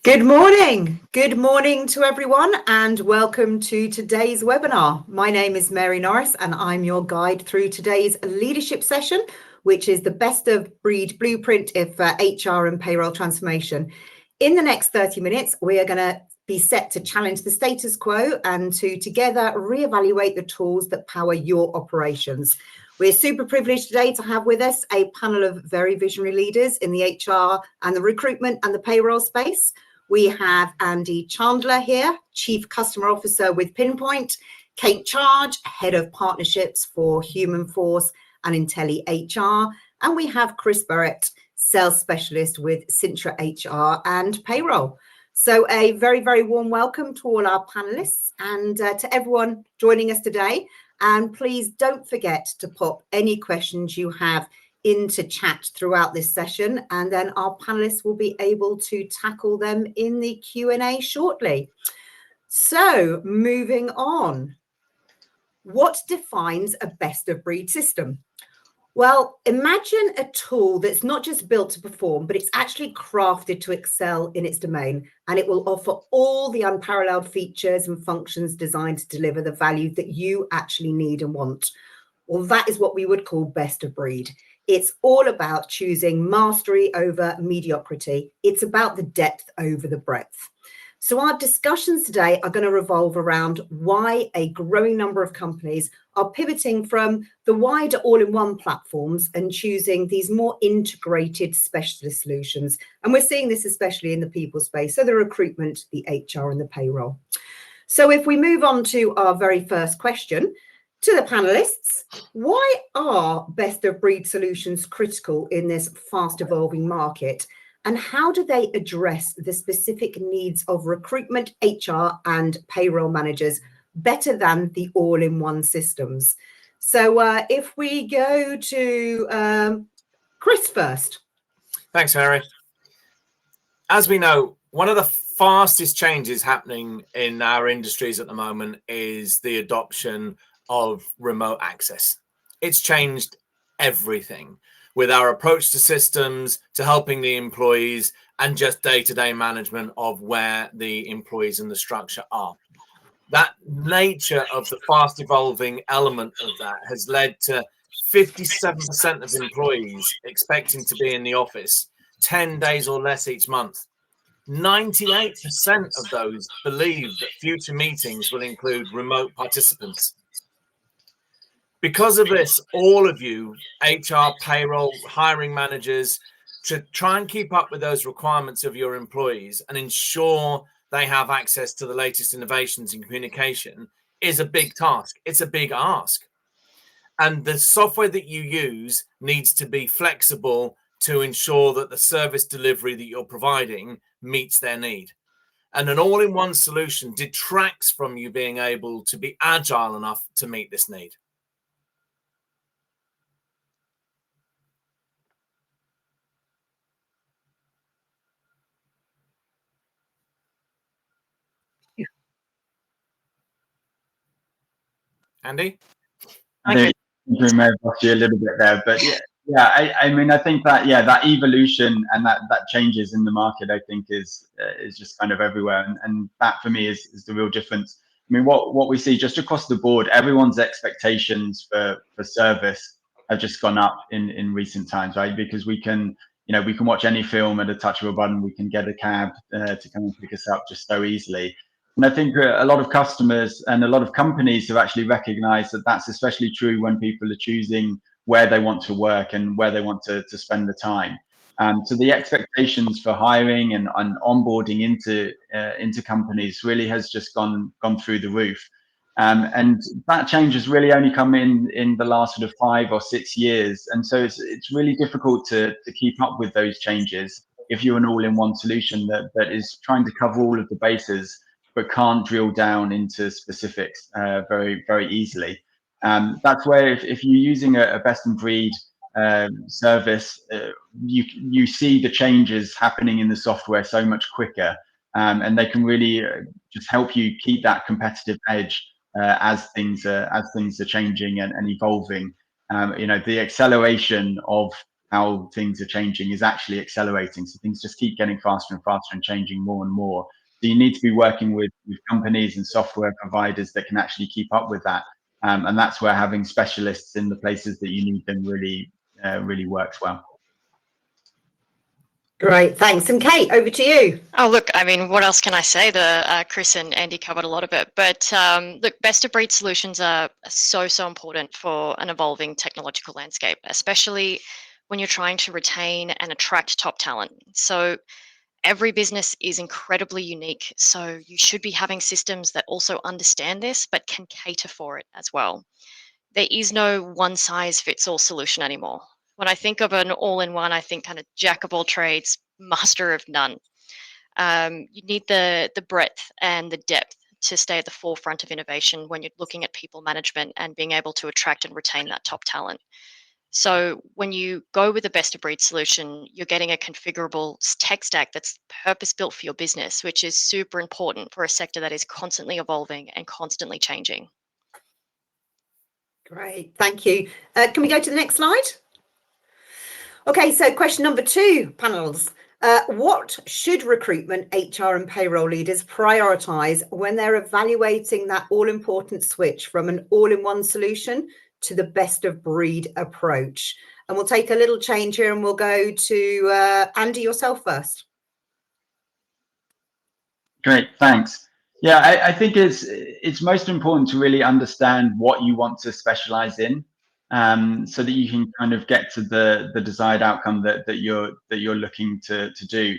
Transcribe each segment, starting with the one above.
Good morning. Good morning to everyone and welcome to today's webinar. My name is Mary Norris and I'm your guide through today's leadership session, which is the best of breed blueprint for HR and payroll transformation. In the next 30 minutes, we are going to be set to challenge the status quo and to together reevaluate the tools that power your operations. We're super privileged today to have with us a panel of very visionary leaders in the HR and the recruitment and the payroll space. We have Andy Chandler here, Chief Customer Officer with Pinpoint, Kate Charge, Head of Partnerships for Human Force and Intelli HR, and we have Chris Barrett, Sales Specialist with Sintra HR and Payroll. So a very, very warm welcome to all our panelists and to everyone joining us today. And please don't forget to pop any questions you have into chat throughout this session, and then our panelists will be able to tackle them in the Q&A shortly. So moving on, what defines a best of breed system? Well, imagine a tool that's not just built to perform, but it's actually crafted to excel in its domain, and it will offer all the unparalleled features and functions designed to deliver the value that you actually need and want. Well, that is what we would call best of breed. It's all about choosing mastery over mediocrity. It's about the depth over the breadth. So our discussions today are going to revolve around why a growing number of companies are pivoting from the wider all-in-one platforms and choosing these more integrated specialist solutions. And we're seeing this especially in the people space, so the recruitment, the HR and the payroll. So if we move on to our very first question, to the panelists, why are best of breed solutions critical in this fast evolving market? And how do they address the specific needs of recruitment, HR and payroll managers better than the all-in-one systems? So if we go to Chris first. Thanks, Mary. As we know, one of the fastest changes happening in our industries at the moment is the adoption of remote access. It's changed everything with our approach to systems, to helping the employees, and just day-to-day management of where the employees and the structure are. That nature of the fast evolving element of that has led to 57% of employees expecting to be in the office 10 days or less each month. 98% of those believe that future meetings will include remote participants. Because of this, all of you, HR, payroll, hiring managers, should try and keep up with those requirements of your employees and ensure they have access to the latest innovations in communication is a big task. It's a big ask. And the software that you use needs to be flexible to ensure that the service delivery that you're providing meets their need. And an all-in-one solution detracts from you being able to be agile enough to meet this need. Andy? I think we may have lost you a little bit there, but I mean, I think that that evolution and that changes in the market, I think is just kind of everywhere, and that for me is the real difference. I mean, what we see just across the board, everyone's expectations for service have just gone up in recent times, right? Because we can watch any film at a touch of a button, we can get a cab to come and pick us up just so easily. And I think a lot of customers and a lot of companies have actually recognized that that's especially true when people are choosing where they want to work and where they want to spend the time. So the expectations for hiring and onboarding into companies really has just gone through the roof. And that change has really only come in the last sort of 5 or 6 years. And so it's really difficult to keep up with those changes if you're an all-in-one solution that is trying to cover all of the bases but can't drill down into specifics very, very easily. That's where if you're using a best in breed service, you see the changes happening in the software so much quicker, and they can really just help you keep that competitive edge as things are changing and evolving. The acceleration of how things are changing is actually accelerating. So things just keep getting faster and faster and changing more and more. So you need to be working with companies and software providers that can actually keep up with that. And that's where having specialists in the places that you need them really works well. Great, thanks. And Kate, over to you. Oh, look, I mean, what else can I say? Chris and Andy covered a lot of it. But look, best of breed solutions are so important for an evolving technological landscape, especially when you're trying to retain and attract top talent. So every business is incredibly unique. So you should be having systems that also understand this, but can cater for it as well. There is no one size fits all solution anymore. When I think of an all in one, I think kind of jack of all trades, master of none. You need the breadth and the depth to stay at the forefront of innovation when you're looking at people management and being able to attract and retain that top talent. So when you go with a best of breed solution, you're getting a configurable tech stack that's purpose built for your business, which is super important for a sector that is constantly evolving and constantly changing. Great, thank you. Can we go to the next slide? Okay, so question number 2, panels. What should recruitment, HR and payroll leaders prioritise when they're evaluating that all-important switch from an all-in-one solution to the best of breed approach? And we'll take a little change here and we'll go to Andy, yourself first. Great, thanks. Yeah, I think it's most important to really understand what you want to specialize in, so that you can kind of get to the desired outcome that you're looking to do.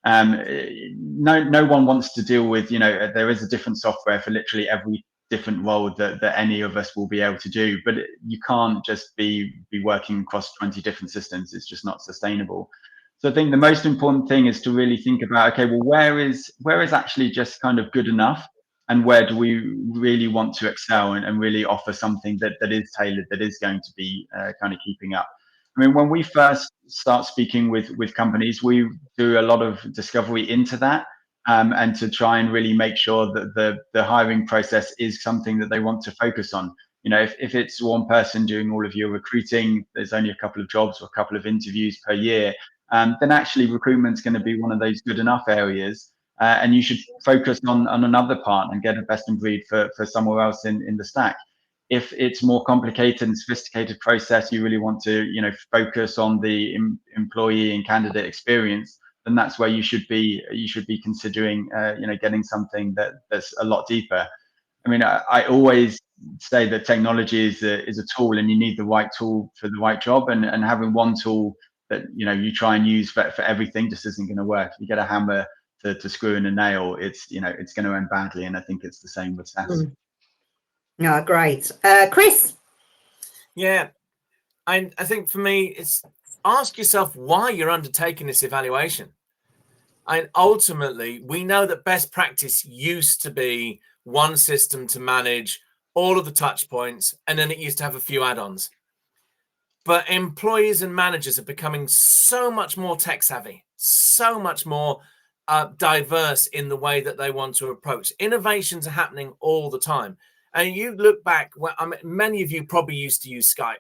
No one wants to deal with, there is a different software for literally every different role that any of us will be able to do, but you can't just be working across 20 different systems. It's just not sustainable. So I think the most important thing is to really think about, okay, well, where is actually just kind of good enough, and where do we really want to excel and really offer something that is tailored, that is going to be kind of keeping up. I mean, when we first start speaking with companies, we do a lot of discovery into that, and to try and really make sure that the hiring process is something that they want to focus on. If it's one person doing all of your recruiting, there's only a couple of jobs or a couple of interviews per year, then actually recruitment's going to be one of those good enough areas, and you should focus on another part and get a best in breed for somewhere else in the stack. If it's more complicated and sophisticated process, you really want to focus on the employee and candidate experience, then that's where you should be considering getting something that's a lot deeper. I mean, I always say that technology is a tool, and you need the right tool for the right job, and having one tool that you try and use for everything just isn't going to work. You get a hammer to screw in a nail, it's going to end badly, and I think it's the same with SaaS. No, great. Chris? Yeah, I think for me, it's ask yourself why you're undertaking this evaluation. And ultimately, we know that best practice used to be one system to manage all of the touch points, and then it used to have a few add-ons. But employees and managers are becoming so much more tech savvy, so much more diverse in the way that they want to approach. Innovations are happening all the time. And you look back, many of you probably used to use Skype.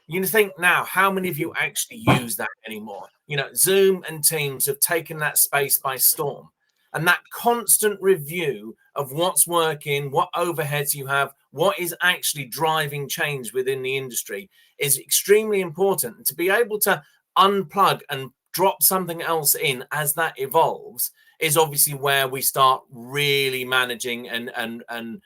You think now, how many of you actually use that anymore? Zoom and Teams have taken that space by storm. And that constant review of what's working, what overheads you have, what is actually driving change within the industry is extremely important. And to be able to unplug and drop something else in as that evolves is obviously where we start really managing, and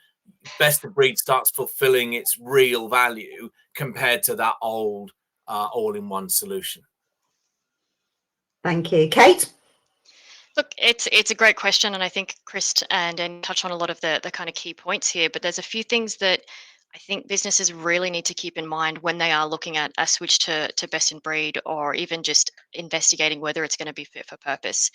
best of breed starts fulfilling its real value compared to that old all-in-one solution. Thank you. Kate? Look, it's a great question, and I think Chris and touch on a lot of the kind of key points here. But there's a few things that I think businesses really need to keep in mind when they are looking at a switch to best in breed, or even just investigating whether it's going to be fit for purpose.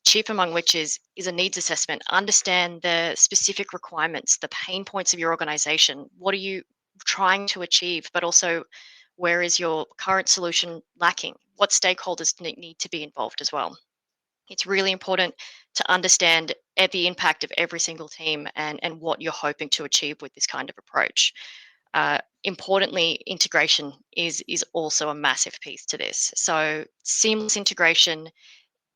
Chief among which is a needs assessment. Understand the specific requirements, the pain points of your organization. What are you trying to achieve, but also where is your current solution lacking? What stakeholders need to be involved as well? It's really important to understand the impact of every single team and what you're hoping to achieve with this kind of approach. Importantly, integration is also a massive piece to this. So seamless integration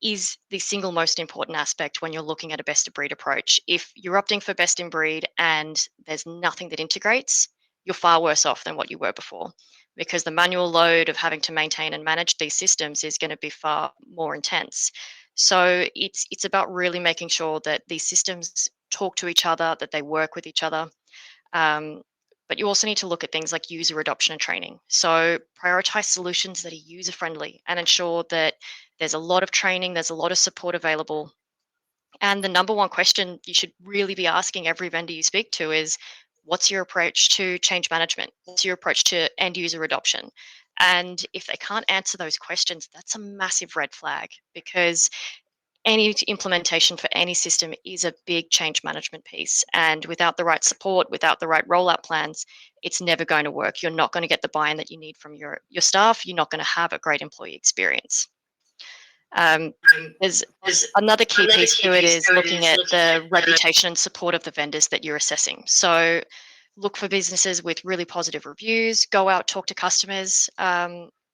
is the single most important aspect when you're looking at a best of breed approach. If you're opting for best in breed and there's nothing that integrates, you're far worse off than what you were before, because the manual load of having to maintain and manage these systems is going to be far more intense. So it's about really making sure that these systems talk to each other, that they work with each other. Um, but you also need to look at things like user adoption and training. So prioritize solutions that are user friendly and ensure that there's a lot of training, there's a lot of support available. And the number one question you should really be asking every vendor you speak to is, what's your approach to change management? What's your approach to end user adoption? And if they can't answer those questions, that's a massive red flag, because any implementation for any system is a big change management piece. And without the right support, without the right rollout plans, it's never going to work. You're not going to get the buy-in that you need from your staff. You're not going to have a great employee experience. Um, there's another key piece to it is looking at the reputation and support of the vendors that you're assessing. So look for businesses with really positive reviews, go out, talk to customers.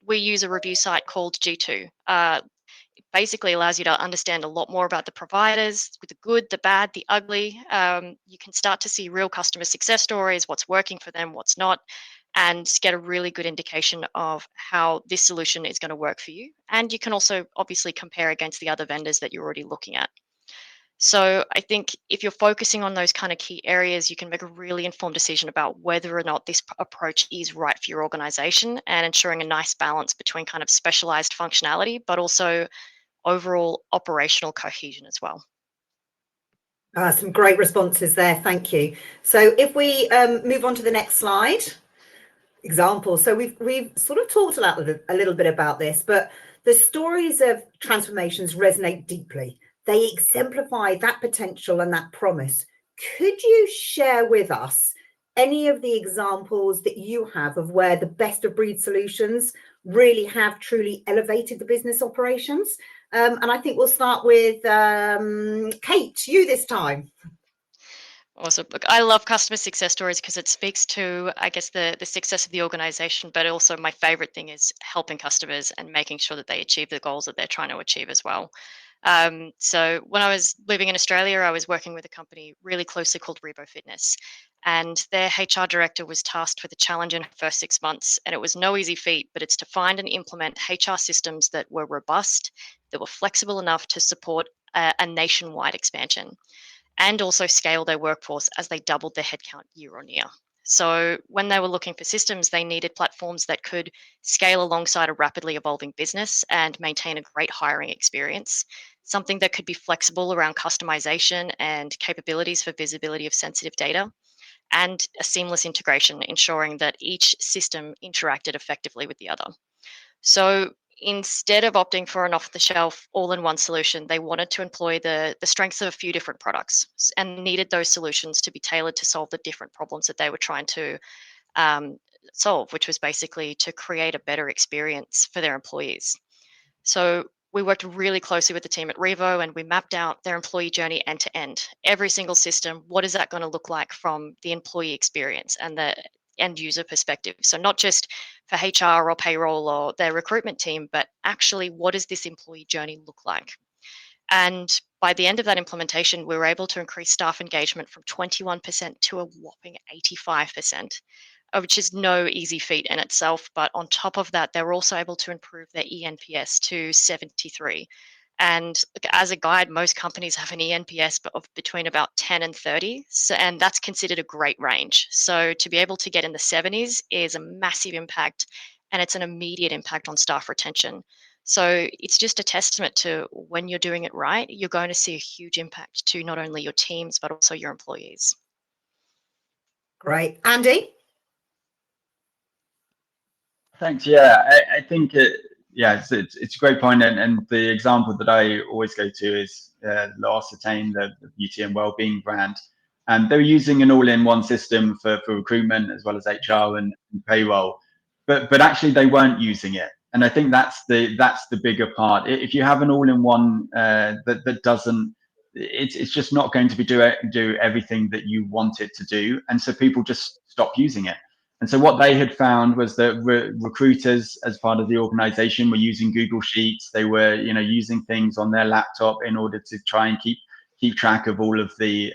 We use a review site called G2. Basically allows you to understand a lot more about the providers, with the good, the bad, the ugly. You can start to see real customer success stories, what's working for them, what's not, and get a really good indication of how this solution is going to work for you. And you can also obviously compare against the other vendors that you're already looking at. So I think if you're focusing on those kind of key areas, you can make a really informed decision about whether or not this approach is right for your organization, and ensuring a nice balance between kind of specialized functionality, but also overall operational cohesion as well. Some great responses there, thank you. So if we move on to the next slide, example. So we've sort of talked a little bit about this, but the stories of transformations resonate deeply. They exemplify that potential and that promise. Could you share with us any of the examples that you have of where the best of breed solutions really have truly elevated the business operations? And I think we'll start with Kate, you this time. Awesome. Look, I love customer success stories because it speaks to, I guess, the success of the organization, but also my favorite thing is helping customers and making sure that they achieve the goals that they're trying to achieve as well. So when I was living in Australia, I was working with a company really closely called Rebo Fitness, and their HR director was tasked with a challenge in her first 6 months, and it was no easy feat, but it's to find and implement HR systems that were robust, that were flexible enough to support a nationwide expansion, and also scale their workforce as they doubled their headcount year on year. So when they were looking for systems, they needed platforms that could scale alongside a rapidly evolving business and maintain a great hiring experience, something that could be flexible around customization and capabilities for visibility of sensitive data, and a seamless integration, ensuring that each system interacted effectively with the other. So instead of opting for an off the shelf all in one solution, they wanted to employ the strengths of a few different products, and needed those solutions to be tailored to solve the different problems that they were trying to solve, which was basically to create a better experience for their employees. So we worked really closely with the team at Revo, and we mapped out their employee journey end to end. Every single system, what is that going to look like from the employee experience and the end user perspective? So not just for HR or payroll or their recruitment team, but actually what does this employee journey look like? And by the end of that implementation, we were able to increase staff engagement from 21% to a whopping 85%, which is no easy feat in itself. But on top of that, they were also able to improve their ENPS to 73. And as a guide, most companies have an ENPS of between about 10 and 30. So, and that's considered a great range. So to be able to get in the 70s is a massive impact, and it's an immediate impact on staff retention. So it's just a testament to when you're doing it right, you're going to see a huge impact to not only your teams, but also your employees. Great. Andy? Thanks. Yeah, I think it's a great point, and the example that I always go to is L'Occitane, the beauty and wellbeing brand, and they're using an all-in-one system for recruitment as well as HR and payroll, but actually they weren't using it, and I think that's the bigger part. If you have an all-in-one that doesn't, it's just not going to be do everything that you want it to do, and so people just stop using it. And so what they had found was that recruiters, as part of the organization, were using Google Sheets. They were, using things on their laptop in order to try and keep track of all of the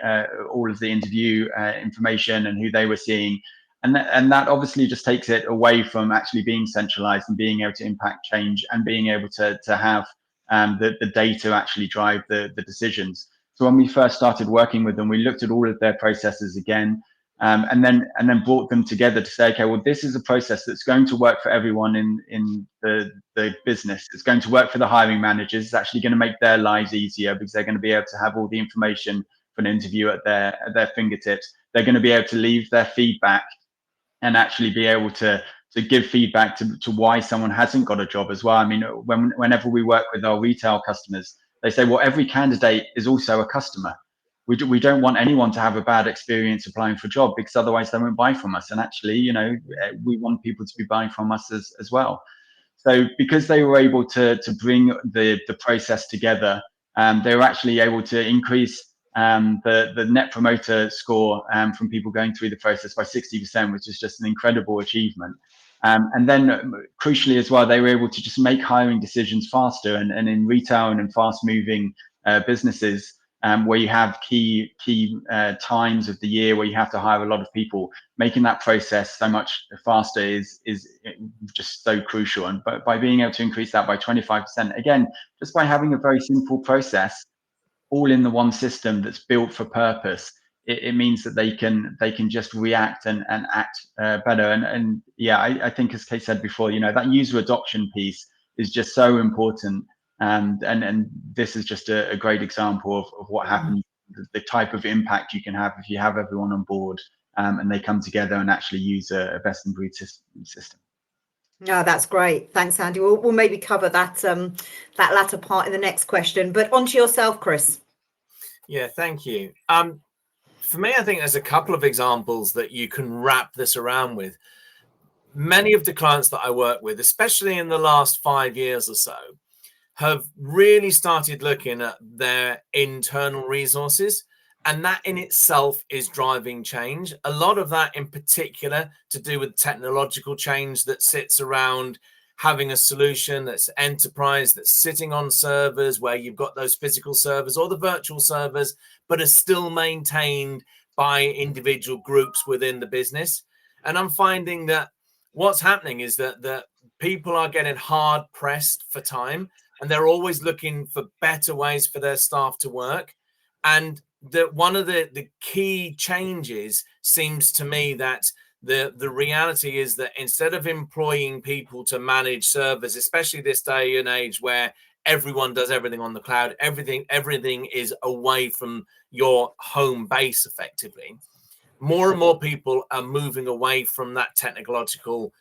interview information and who they were seeing. And that obviously just takes it away from actually being centralized and being able to impact change and being able to have the data actually drive the decisions. So when we first started working with them, we looked at all of their processes again, and then brought them together to say, okay, well, this is a process that's going to work for everyone in the business. It's going to work for the hiring managers. It's actually going to make their lives easier because they're going to be able to have all the information for an interview at their fingertips. They're going to be able to leave their feedback and actually be able to give feedback to why someone hasn't got a job as well. I mean, whenever we work with our retail customers, they say, well, every candidate is also a customer. We don't want anyone to have a bad experience applying for a job because otherwise they won't buy from us. And actually, we want people to be buying from us as well. So because they were able to bring the process together, they were actually able to increase the net promoter score from people going through the process by 60%, which is just an incredible achievement. And then crucially as well, they were able to just make hiring decisions faster. And in retail and in fast moving businesses, where you have key times of the year where you have to hire a lot of people, making that process so much faster is just so crucial. And by being able to increase that by 25%, again, just by having a very simple process, all in the one system that's built for purpose, it means that they can just react and act better. And yeah, I think, as Kate said before, that user adoption piece is just so important. And this is just a great example of what happens, the type of impact you can have if you have everyone on board and they come together and actually use a best in breed system. No, that's great. Thanks, Andy. We'll maybe cover that that latter part in the next question, but on to yourself, Chris. Yeah, thank you. For me, I think there's a couple of examples that you can wrap this around with. Many of the clients that I work with, especially in the last 5 years or so, have really started looking at their internal resources, and that in itself is driving change. A lot of that in particular to do with technological change that sits around having a solution that's enterprise, that's sitting on servers where you've got those physical servers or the virtual servers, but are still maintained by individual groups within the business. And I'm finding that what's happening is that people are getting hard pressed for time, and they're always looking for better ways for their staff to work. And that one of the key changes seems to me that the reality is that instead of employing people to manage servers, especially this day and age where everyone does everything on the cloud, everything is away from your home base effectively, more and more people are moving away from that technological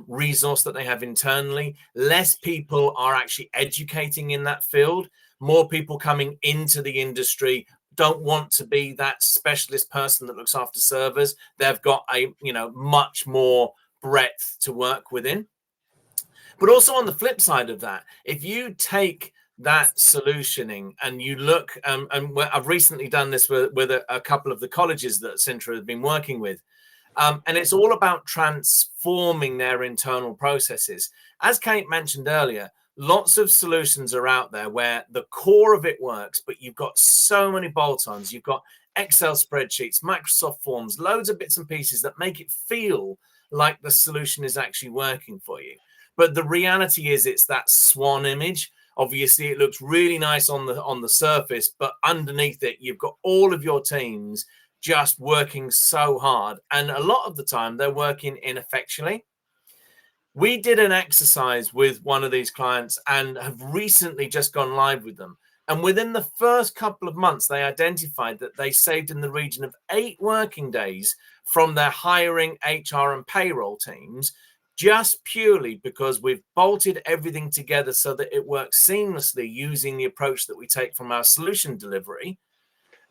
resource that they have internally. Less people are actually educating in that field. More people coming into the industry don't want to be that specialist person that looks after servers. They've got a much more breadth to work within. But also on the flip side of that, if you take that solutioning and you look, and I've recently done this with a couple of the colleges that Sintra has been working with, and it's all about transforming their internal processes. As Kate mentioned earlier, lots of solutions are out there where the core of it works, but you've got so many bolt-ons. You've got Excel spreadsheets, Microsoft Forms, loads of bits and pieces that make it feel like the solution is actually working for you. But the reality is it's that swan image. Obviously, it looks really nice on the surface, but underneath it, you've got all of your teams just working so hard. And a lot of the time, they're working ineffectually. We did an exercise with one of these clients and have recently just gone live with them. And within the first couple of months, they identified that they saved in the region of 8 working days from their hiring, HR, and payroll teams, just purely because we've bolted everything together so that it works seamlessly using the approach that we take from our solution delivery.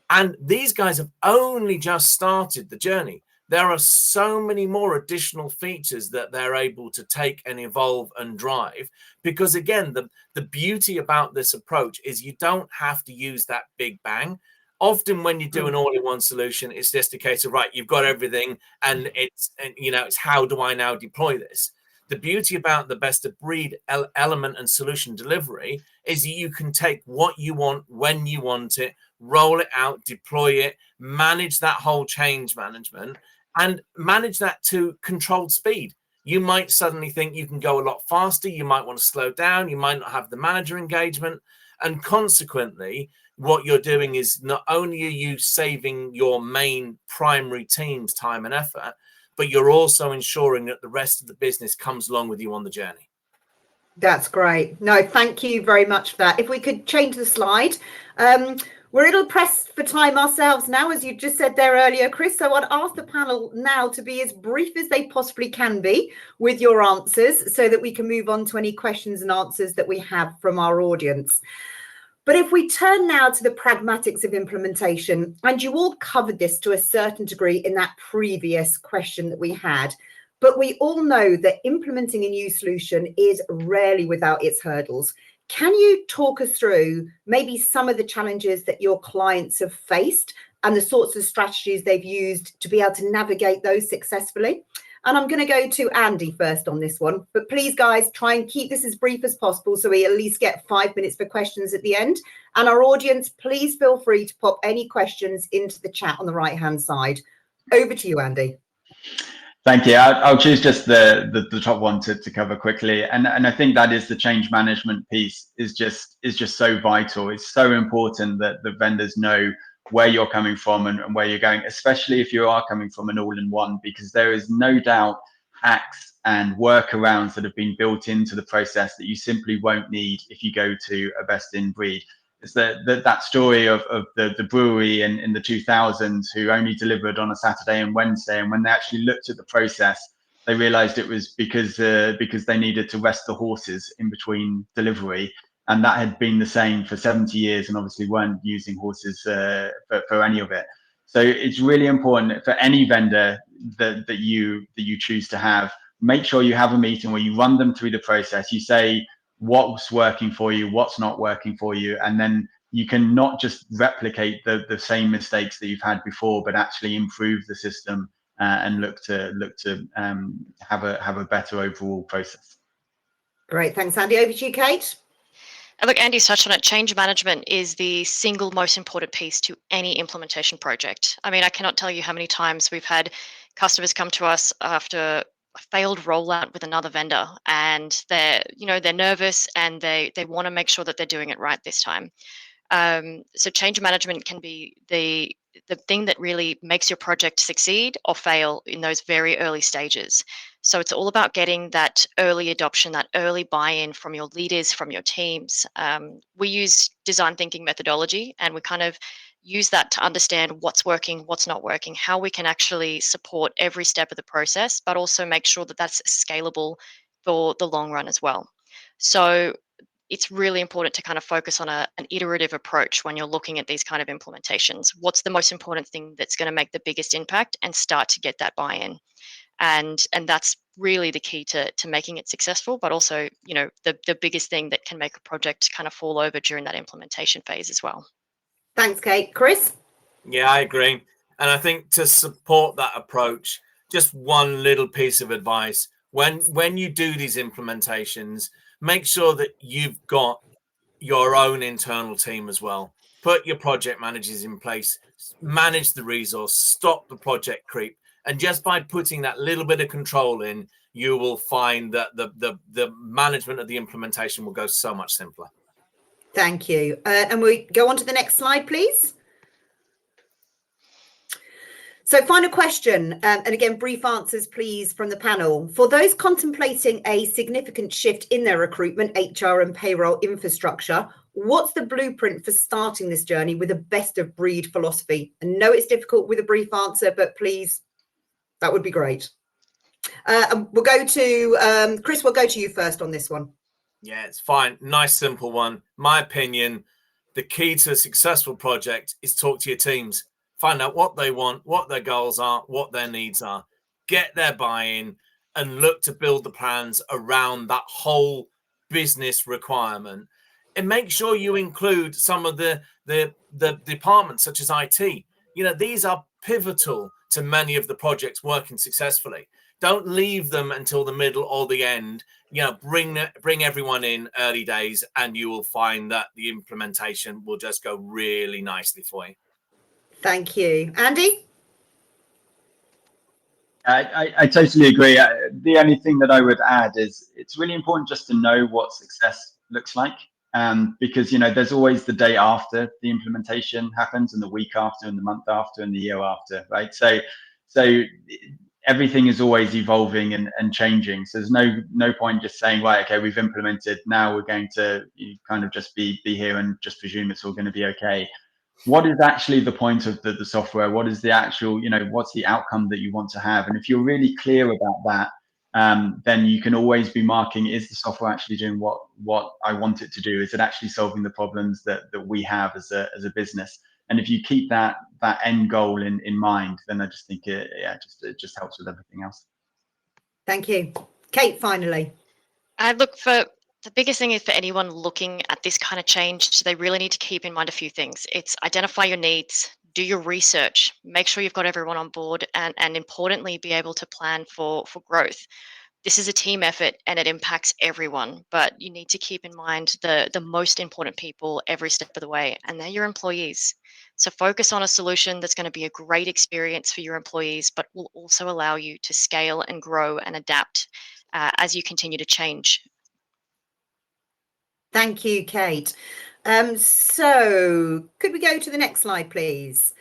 And these guys have only just started the journey. There are so many more additional features that they're able to take and evolve and drive, because again, the beauty about this approach is you don't have to use that big bang. Often when you do an all-in-one solution, it's just a case of, right, you've got everything, and it's how do I now deploy this? The beauty about the best of breed element and solution delivery is you can take what you want when you want it, roll it out, deploy it, manage that whole change management, and manage that to controlled speed. You might suddenly think you can go a lot faster. You might want to slow down. You might not have the manager engagement. And consequently, what you're doing is not only are you saving your main primary team's time and effort, but you're also ensuring that the rest of the business comes along with you on the journey. That's great. No, thank you very much for that. If we could change the slide. We're a little pressed for time ourselves now, as you just said there earlier, Chris. So I'd ask the panel now to be as brief as they possibly can be with your answers so that we can move on to any questions and answers that we have from our audience. But if we turn now to the pragmatics of implementation, and you all covered this to a certain degree in that previous question that we had, but we all know that implementing a new solution is rarely without its hurdles. Can you talk us through maybe some of the challenges that your clients have faced and the sorts of strategies they've used to be able to navigate those successfully? And I'm going to go to Andy first on this one. But please, guys, try and keep this as brief as possible so we at least get 5 minutes for questions at the end. And our audience, please feel free to pop any questions into the chat on the right-hand side. Over to you, Andy. Thank you. I'll choose just the top one to cover quickly, and I think that is the change management piece is just so vital. It's so important that the vendors know where you're coming from and where you're going, especially if you are coming from an all-in-one, because there is no doubt hacks and workarounds that have been built into the process that you simply won't need if you go to a best-in-breed. It's that story of the brewery in the 2000s who only delivered on a Saturday and Wednesday, and when they actually looked at the process, they realized it was because they needed to rest the horses in between delivery, and that had been the same for 70 years, and obviously weren't using horses for any of it. So it's really important for any vendor that you choose to have. Make sure you have a meeting where you run them through the process. You say what's working for you, what's not working for you, and then you can not just replicate the same mistakes that you've had before, but actually improve the system and look to have a better overall process. Great, thanks, Andy. Over to you, Kate. Look, Andy's touched on it. Change management is the single most important piece to any implementation project. I mean, I cannot tell you how many times we've had customers come to us after a failed rollout with another vendor, and they're nervous and they want to make sure that they're doing it right this time. So change management can be the thing that really makes your project succeed or fail in those very early stages. So it's all about getting that early adoption, that early buy-in from your leaders, from your teams. We use design thinking methodology, and we kind of use that to understand what's working, what's not working, how we can actually support every step of the process, but also make sure that that's scalable for the long run as well. So it's really important to kind of focus on an iterative approach when you're looking at these kind of implementations. What's the most important thing that's going to make the biggest impact, and start to get that buy-in. And that's really the key to making it successful, but also, the biggest thing that can make a project kind of fall over during that implementation phase as well. Thanks, Kate. Chris? Yeah, I agree. And I think to support that approach, just one little piece of advice. When you do these implementations, make sure that you've got your own internal team as well. Put your project managers in place, manage the resource, stop the project creep. And just by putting that little bit of control in, you will find that the management of the implementation will go so much simpler. Thank you. And we go on to the next slide, please. So final question, and again, brief answers, please, from the panel. For those contemplating a significant shift in their recruitment, HR and payroll infrastructure, what's the blueprint for starting this journey with a best of breed philosophy? I know it's difficult with a brief answer, but please, that would be great. We'll go to, Chris, we'll go to you first on this one. Yeah, it's fine. Nice, simple one. My opinion, the key to a successful project is talk to your teams. Find out what they want, what their goals are, what their needs are. Get their buy-in and look to build the plans around that whole business requirement. and make sure you include some of the departments such as IT. You know, these are pivotal to many of the projects working successfully. Don't leave them until the middle or the end. You know, bring everyone in early days, and you will find that the implementation will just go really nicely for you. Thank you. Andy? I totally agree. The only thing that I would add is it's really important just to know what success looks like, because, you know, there's always the day after the implementation happens, and the week after, and the month after, and the year after, right? So everything is always evolving and changing. So there's no point just saying, right, okay, we've implemented, now we're going to kind of just be here and just presume it's all going to be okay. What is actually the point of the software? What is the actual, you know, what's the outcome that you want to have? And if you're really clear about that, then you can always be marking, is the software actually doing what I want it to do? Is it actually solving the problems that we have as a business? And if you keep that end goal in mind, then I just think it just helps with everything else. Thank you. Kate, finally. I look for the biggest thing is for anyone looking at this kind of change, they really need to keep in mind a few things. It's identify your needs, do your research, make sure you've got everyone on board, and importantly, be able to plan for growth. This is a team effort and it impacts everyone, but you need to keep in mind the most important people every step of the way, and they're your employees. So focus on a solution that's going to be a great experience for your employees, but will also allow you to scale and grow and adapt as you continue to change. Thank you, Kate. So could we go to the next slide, please?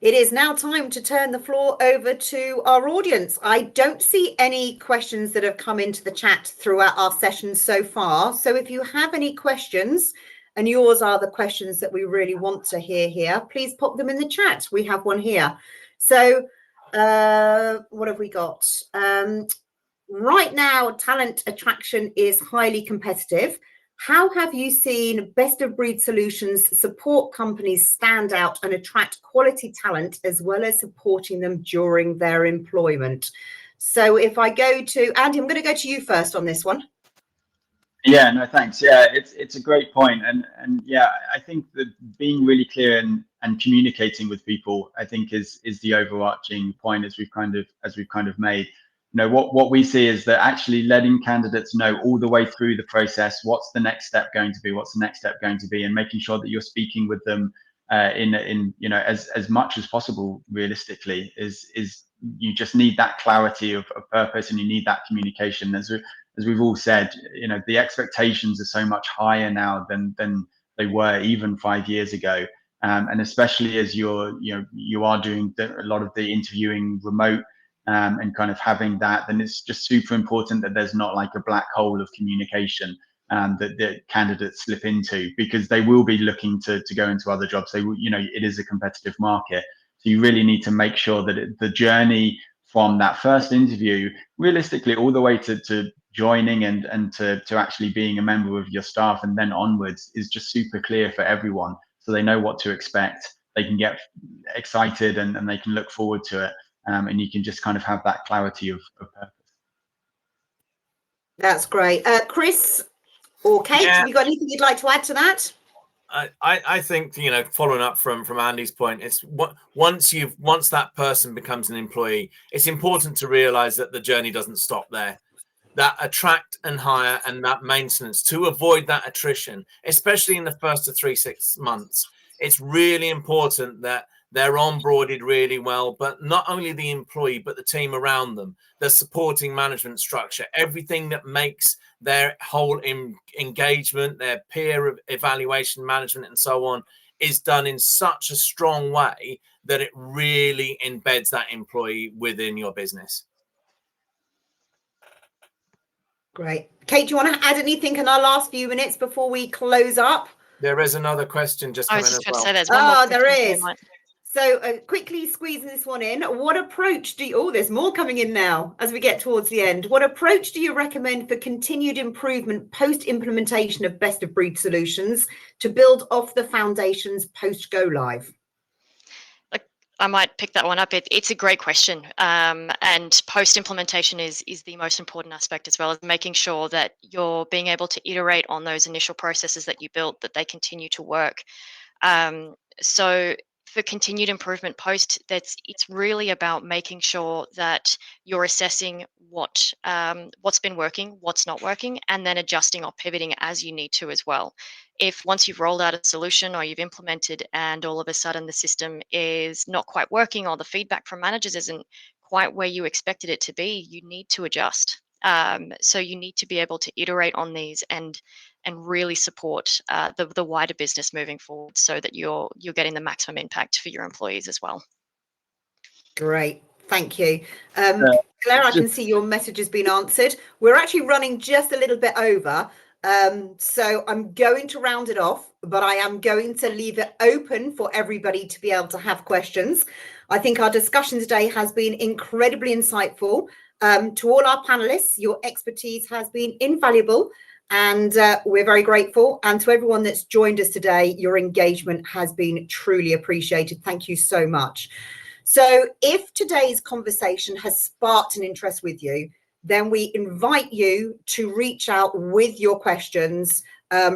It is now time to turn the floor over to our audience. I don't see any questions that have come into the chat throughout our session so far. So if you have any questions, and yours are the questions that we really want to hear here, please pop them in the chat. We have one here. So what have we got? Right now, talent attraction is highly competitive. How have you seen best of breed solutions support companies stand out and attract quality talent, as well as supporting them during their employment? So if I go to Andy, I'm going to go to you first on this one. Yeah, no, thanks. Yeah, it's a great point. And yeah, I think that being really clear and communicating with people, I think is the overarching point, as we've kind of made. You know, what we see is that actually letting candidates know all the way through the process, what's the next step going to be, and making sure that you're speaking with them in you know, as much as possible realistically, is you just need that clarity of purpose, and you need that communication. As we've all said, you know, the expectations are so much higher now than they were even 5 years ago, and especially as you are doing a lot of the interviewing remote, and kind of having that, then it's just super important that there's not like a black hole of communication that candidates slip into, because they will be looking to go into other jobs. They will, you know, it is a competitive market, so you really need to make sure that the journey from that first interview, realistically, all the way to joining and to actually being a member of your staff and then onwards, is just super clear for everyone, so they know what to expect. They can get excited and they can look forward to it, and you can just kind of have that clarity of purpose. That's great. Chris or Kate, have you got anything you'd like to add to that? I think, you know, following up from Andy's point, it's once that person becomes an employee, it's important to realize that the journey doesn't stop there. That attract and hire and that maintenance to avoid that attrition, especially in the first of 3-6 months. It's really important that they're onboarded really well, but not only the employee, but the team around them, the supporting management structure, everything that makes their whole engagement, their peer evaluation management and so on, is done in such a strong way that it really embeds that employee within your business. Great. Kate, do you want to add anything in our last few minutes before we close up? There is another question just coming as well. I was just going to say there's one more. There is. So quickly squeezing this one in. What approach do you, oh, there's more coming in now as we get towards the end. What approach do you recommend for continued improvement post-implementation of best of breed solutions to build off the foundations post-go live? I might pick that one up. It's a great question, and post-implementation is the most important aspect, as well as making sure that you're being able to iterate on those initial processes that you built, that they continue to work. So for continued improvement post, it's really about making sure that you're assessing what's been working, what's not working, and then adjusting or pivoting as you need to as well. If once you've rolled out a solution or you've implemented and all of a sudden the system is not quite working, or the feedback from managers isn't quite where you expected it to be, you need to adjust. So you need to be able to iterate on these and really support the wider business moving forward, so that you're getting the maximum impact for your employees as well. Great, thank you. Claire, I can see your message has been answered. We're actually running just a little bit over, so I'm going to round it off, but I am going to leave it open for everybody to be able to have questions. I think our discussion today has been incredibly insightful. To all our panelists, your expertise has been invaluable, and we're very grateful. And to everyone that's joined us today, your engagement has been truly appreciated. Thank you so much. So if today's conversation has sparked an interest with you, then we invite you to reach out with your questions.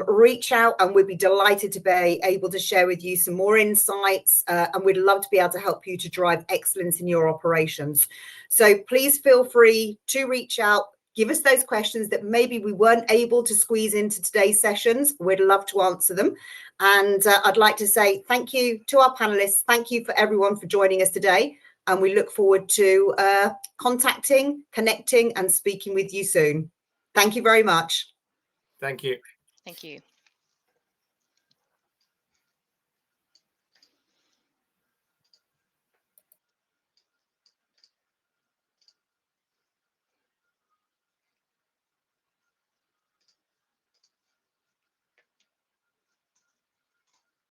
Reach out, and we'd be delighted to be able to share with you some more insights, and we'd love to be able to help you to drive excellence in your operations. So please feel free to reach out. Give us those questions that maybe we weren't able to squeeze into today's sessions. We'd love to answer them. And I'd like to say thank you to our panelists. Thank you for everyone for joining us today. And we look forward to contacting, connecting, and speaking with you soon. Thank you very much. Thank you. Thank you.